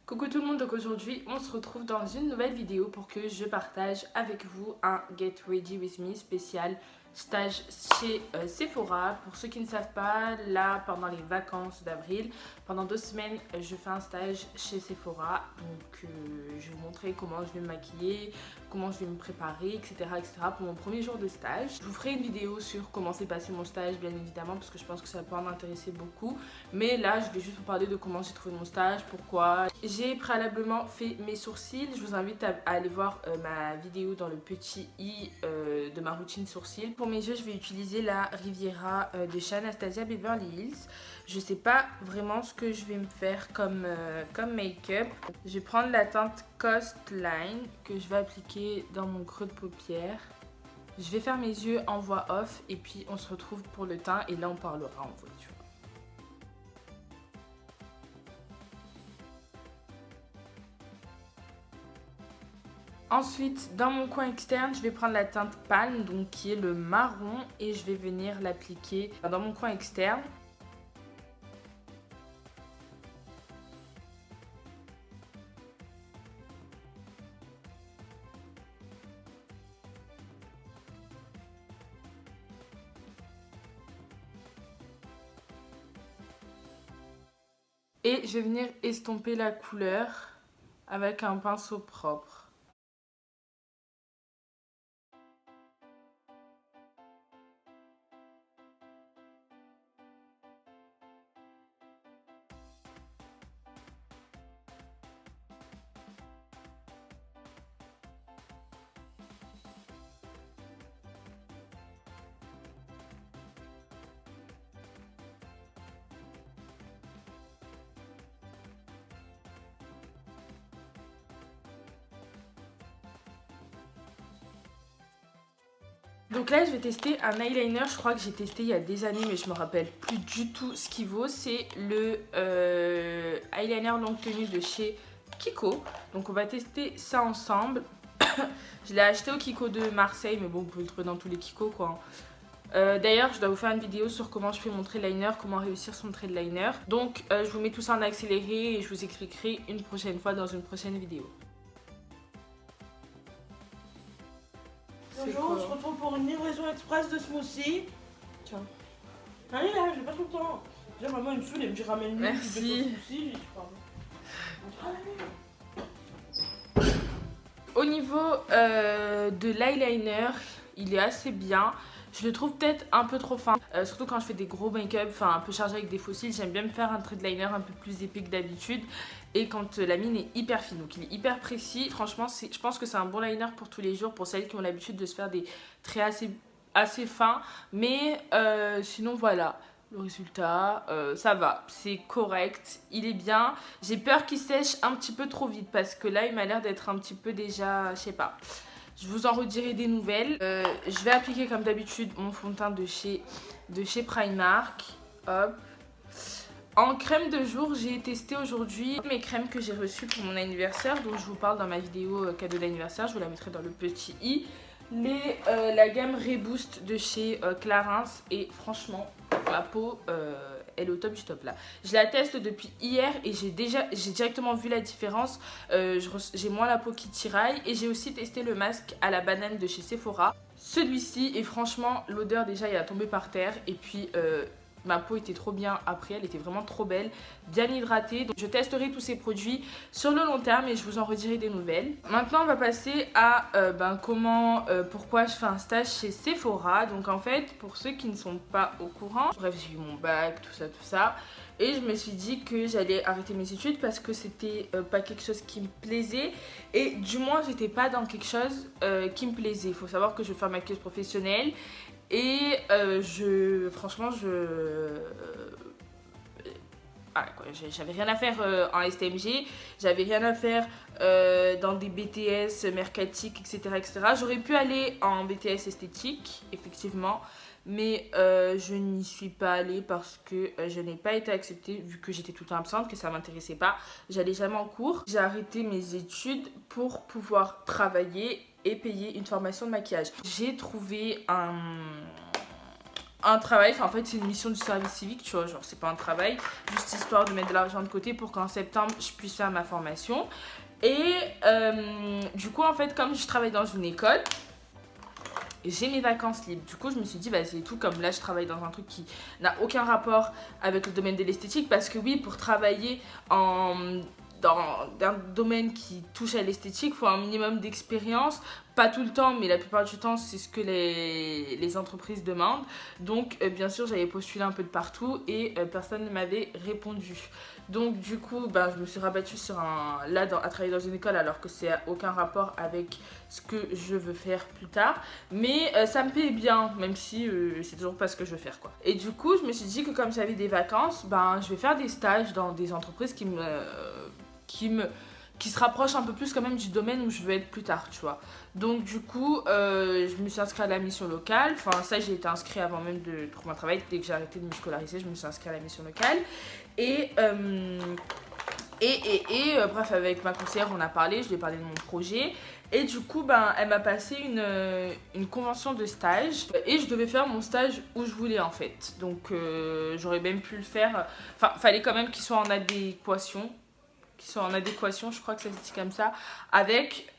Coucou tout le monde, donc aujourd'hui on se retrouve dans une nouvelle vidéo pour que je partage avec vous un Get Ready With Me spécial stage chez Sephora. Pour ceux qui ne savent pas, là pendant les vacances d'avril, pendant 2 semaines je fais un stage chez Sephora. Donc je vais vous montrer comment je vais me maquiller, comment je vais me préparer, etc. pour mon premier jour de stage. Je vous ferai une vidéo sur comment s'est passé mon stage bien évidemment parce que je pense que ça peut en intéresser beaucoup. Mais là je vais juste vous parler de comment j'ai trouvé mon stage, pourquoi. J'ai préalablement fait mes sourcils. Je vous invite à aller voir ma vidéo dans le petit i de ma routine sourcils. Pour mes yeux, je vais utiliser la Riviera de chez Anastasia Beverly Hills. Je sais pas vraiment ce que je vais me faire comme make-up. Je vais prendre la teinte Coastline que je vais appliquer dans mon creux de paupière. Je vais faire mes yeux en voix off et puis on se retrouve pour le teint et là on parlera en voiture. Ensuite, dans mon coin externe, je vais prendre la teinte Palme, donc qui est le marron, et je vais venir l'appliquer dans mon coin externe. Et je vais venir estomper la couleur avec un pinceau propre. Donc là je vais tester un eyeliner, je crois que j'ai testé il y a des années mais je me rappelle plus du tout ce qu'il vaut. C'est le eyeliner longue tenue de chez Kiko. Donc on va tester ça ensemble. Je l'ai acheté au Kiko de Marseille mais bon vous pouvez le trouver dans tous les Kiko quoi. D'ailleurs je dois vous faire une vidéo sur comment je fais mon trait de liner, comment réussir son trait de liner. Donc je vous mets tout ça en accéléré et je vous expliquerai une prochaine fois dans une prochaine vidéo. Bonjour, on se retrouve pour une livraison express de smoothie. Tiens. Allez là, j'ai pas tout le temps. Déjà, maman elle me saoule, elle me dit ramène-nous. Merci. Smoothie, Au niveau de l'eyeliner, il est assez bien. Je le trouve peut-être un peu trop fin, surtout quand je fais des gros make-up, enfin un peu chargé avec des fossiles. J'aime bien me faire un trait de liner un peu plus épais que d'habitude. Et quand la mine est hyper fine, donc il est hyper précis. Franchement, je pense que c'est un bon liner pour tous les jours, pour celles qui ont l'habitude de se faire des traits assez fins. Mais sinon voilà. Le résultat, ça va, c'est correct, il est bien. J'ai peur qu'il sèche un petit peu trop vite parce que là, il m'a l'air d'être un petit peu déjà, je sais pas. Je vous en redirai des nouvelles. Je vais appliquer comme d'habitude mon fond de teint de chez Primark. Hop. En crème de jour, j'ai testé aujourd'hui mes crèmes que j'ai reçues pour mon anniversaire, dont je vous parle dans ma vidéo cadeau d'anniversaire. Je vous la mettrai dans le petit i. La gamme Reboost de chez Clarins et franchement ma peau elle est au top du top là. Je la teste depuis hier et j'ai directement vu la différence. J'ai moins la peau qui tiraille et j'ai aussi testé le masque à la banane de chez Sephora. Celui-ci et franchement l'odeur déjà il a tombé par terre et puis ma peau était trop bien après, elle était vraiment trop belle, bien hydratée. Donc je testerai tous ces produits sur le long terme et je vous en redirai des nouvelles. Maintenant on va passer à pourquoi je fais un stage chez Sephora. Donc en fait pour ceux qui ne sont pas au courant, bref j'ai eu mon bac, tout ça. Et je me suis dit que j'allais arrêter mes études parce que c'était pas quelque chose qui me plaisait. Et du moins j'étais pas dans quelque chose qui me plaisait. Il faut savoir que je veux faire maquilleuse professionnelle. Et franchement, j'avais rien à faire en STMG, j'avais rien à faire dans des BTS mercatiques, etc. J'aurais pu aller en BTS esthétique, effectivement, mais je n'y suis pas allée parce que je n'ai pas été acceptée vu que j'étais tout le temps absente, que ça m'intéressait pas. J'allais jamais en cours. J'ai arrêté mes études pour pouvoir travailler et payer une formation de maquillage. J'ai trouvé un travail, enfin en fait c'est une mission du service civique, tu vois, genre c'est pas un travail, juste histoire de mettre de l'argent de côté pour qu'en septembre je puisse faire ma formation. Et du coup en fait comme je travaille dans une école, j'ai mes vacances libres. Du coup, je me suis dit, bah, c'est tout. Comme là, je travaille dans un truc qui n'a aucun rapport avec le domaine de l'esthétique. Parce que oui, pour travailler dans un domaine qui touche à l'esthétique, il faut un minimum d'expérience. Pas tout le temps, mais la plupart du temps, c'est ce que les entreprises demandent. Donc, bien sûr, j'avais postulé un peu de partout et personne ne m'avait répondu. Donc, du coup, ben, je me suis rabattue sur à travailler dans une école alors que c'est aucun rapport avec ce que je veux faire plus tard. Mais ça me paye bien, même si c'est toujours pas ce que je veux faire, quoi. Et du coup, je me suis dit que comme j'avais des vacances, ben, je vais faire des stages dans des entreprises qui se rapproche un peu plus quand même du domaine où je veux être plus tard, tu vois. Donc du coup, je me suis inscrite à la mission locale. Enfin, ça, j'ai été inscrite avant même de trouver un travail. Dès que j'ai arrêté de me scolariser, je me suis inscrite à la mission locale. Et bref, avec ma conseillère, on a parlé, je lui ai parlé de mon projet. Et du coup, ben, elle m'a passé une convention de stage. Et je devais faire mon stage où je voulais, en fait. Donc, j'aurais même pu le faire. Enfin, fallait quand même qu'il soit en adéquation. Je crois que ça se dit comme ça, avec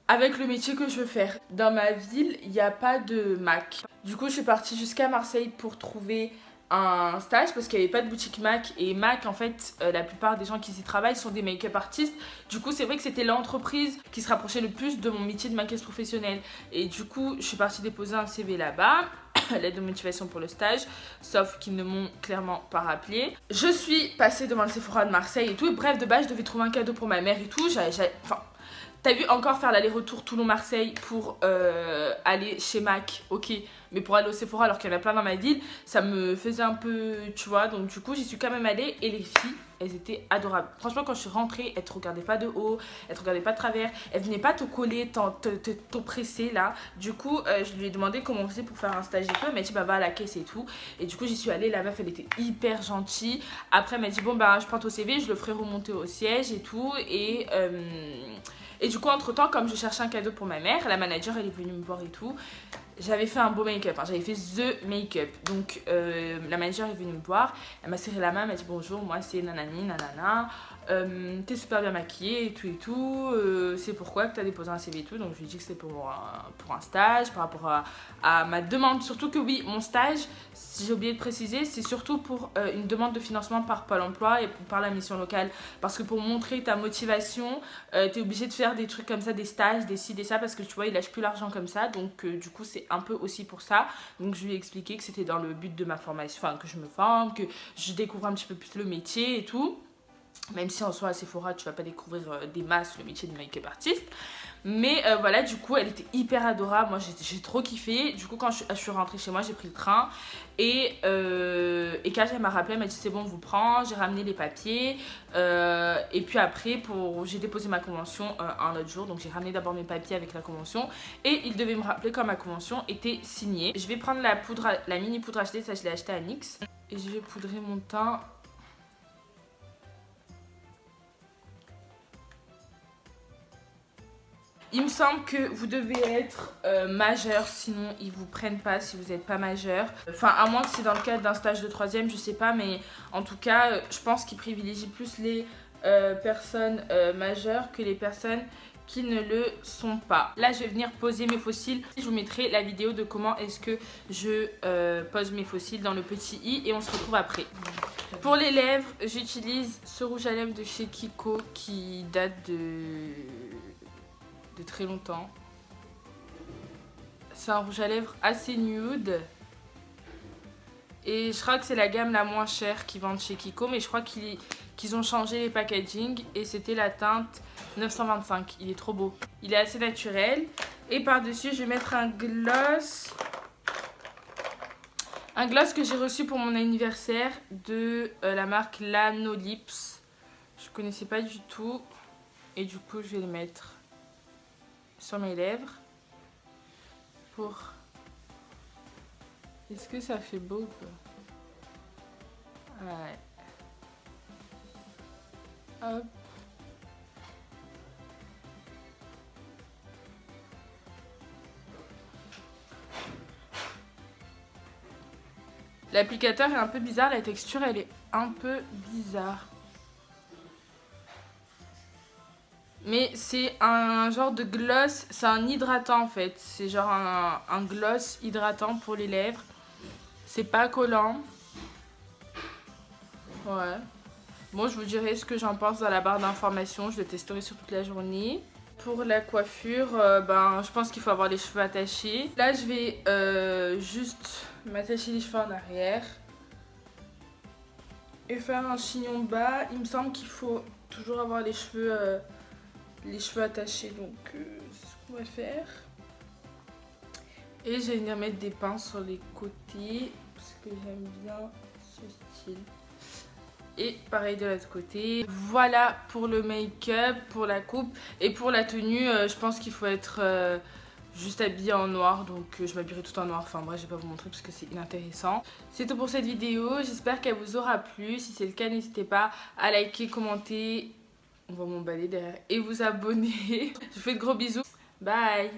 avec le métier que je veux faire. Dans ma ville, il n'y a pas de Mac. Du coup, je suis partie jusqu'à Marseille pour trouver un stage parce qu'il n'y avait pas de boutique Mac. Et Mac, en fait, la plupart des gens qui y travaillent sont des make-up artistes. Du coup, c'est vrai que c'était l'entreprise qui se rapprochait le plus de mon métier de maquilleuse professionnelle. Et du coup, je suis partie déposer un CV là-bas. L'aide de motivation pour le stage, sauf qu'ils ne m'ont clairement pas rappelé. Je suis passée devant le Sephora de Marseille et tout, et bref, de base, je devais trouver un cadeau pour ma mère et tout. Enfin, t'as vu, encore faire l'aller-retour Toulon-Marseille pour aller chez Mac, ok, mais pour aller au Sephora alors qu'il y en a plein dans ma ville, ça me faisait un peu, tu vois, donc du coup, j'y suis quand même allée, et les filles, elles étaient adorables. Franchement, quand je suis rentrée, elles te regardaient pas de haut, elles te regardaient pas de travers, elles venaient pas te coller, t'oppresser là. Du coup, je lui ai demandé comment on faisait pour faire un stage et tout. Elle m'a dit, bah va à la caisse et tout. Et du coup, j'y suis allée, la meuf, elle était hyper gentille. Après, elle m'a dit, bon, bah je prends ton CV, je le ferai remonter au siège et tout. Et du coup, entre-temps, comme je cherchais un cadeau pour ma mère, la manager, elle est venue me voir et tout. J'avais fait un beau make-up, hein. J'avais fait the make-up. Donc la manager est venue me voir, elle m'a serré la main, elle m'a dit bonjour, moi c'est nanani, nanana, t'es super bien maquillée et tout, c'est pourquoi que t'as déposé un CV et tout. Donc je lui ai dit que c'était pour un stage, par rapport à ma demande. Surtout que oui, mon stage, si j'ai oublié de préciser, c'est surtout pour une demande de financement par Pôle emploi et par la mission locale. Parce que pour montrer ta motivation, t'es obligé de faire des trucs comme ça, des stages, des ci, des ça, parce que tu vois, ils lâchent plus l'argent comme ça. Donc du coup, c'est un peu aussi pour ça. Donc je lui ai expliqué que c'était dans le but de ma formation, enfin que je me forme, que je découvre un petit peu plus le métier et tout. Même si en soi à Sephora tu vas pas découvrir des masses le métier de make-up artiste. Mais voilà, du coup elle était hyper adorable, moi j'ai trop kiffé. Du coup quand je suis rentrée chez moi, j'ai pris le train. Et quand elle m'a rappelé, elle m'a dit c'est bon, on vous prend. J'ai ramené les papiers. Et puis après, j'ai déposé ma convention un autre jour. Donc j'ai ramené d'abord mes papiers avec la convention. Et il devait me rappeler quand ma convention était signée. Je vais prendre la mini poudre achetée, ça je l'ai achetée à NYX. Et je vais poudrer mon teint. Il me semble que vous devez être majeur, sinon ils vous prennent pas si vous n'êtes pas majeur. Enfin, à moins que c'est dans le cadre d'un stage de troisième, je sais pas, mais en tout cas, je pense qu'ils privilégient plus les personnes majeures que les personnes qui ne le sont pas. Là, je vais venir poser mes faux cils. Je vous mettrai la vidéo de comment est-ce que je pose mes faux cils dans le petit i et on se retrouve après. Pour les lèvres, j'utilise ce rouge à lèvres de chez Kiko qui date de très longtemps. C'est un rouge à lèvres assez nude. Et je crois que c'est la gamme la moins chère qu'ils vendent chez Kiko. Mais je crois qu'ils ont changé les packaging. Et c'était la teinte 925. Il est trop beau. Il est assez naturel. Et par-dessus, je vais mettre un gloss. Un gloss que j'ai reçu pour mon anniversaire de la marque Lanolips. Je connaissais pas du tout. Et du coup, je vais le mettre sur mes lèvres pour... Est-ce que ça fait beau ou pas? Ouais. Hop. L'applicateur est un peu bizarre, la texture elle est un peu bizarre. Mais c'est un genre de gloss, c'est un hydratant en fait. C'est genre un gloss hydratant pour les lèvres. C'est pas collant. Ouais. Bon, je vous dirai ce que j'en pense dans la barre d'informations. Je le testerai sur toute la journée. Pour la coiffure, je pense qu'il faut avoir les cheveux attachés. Là, je vais juste m'attacher les cheveux en arrière. Et faire un chignon bas. Il me semble qu'il faut toujours avoir les cheveux attachés. Donc, c'est ce qu'on va faire. Et je vais venir mettre des pinces sur les côtés. Parce que j'aime bien ce style. Et pareil de l'autre côté. Voilà pour le make-up, pour la coupe. Et pour la tenue, je pense qu'il faut être juste habillé en noir. Donc je m'habillerai tout en noir. Enfin bref, je vais pas vous montrer parce que c'est inintéressant. C'est tout pour cette vidéo. J'espère qu'elle vous aura plu. Si c'est le cas, n'hésitez pas à liker, commenter. On va m'emballer derrière. Et vous abonner. Je vous fais de gros bisous. Bye.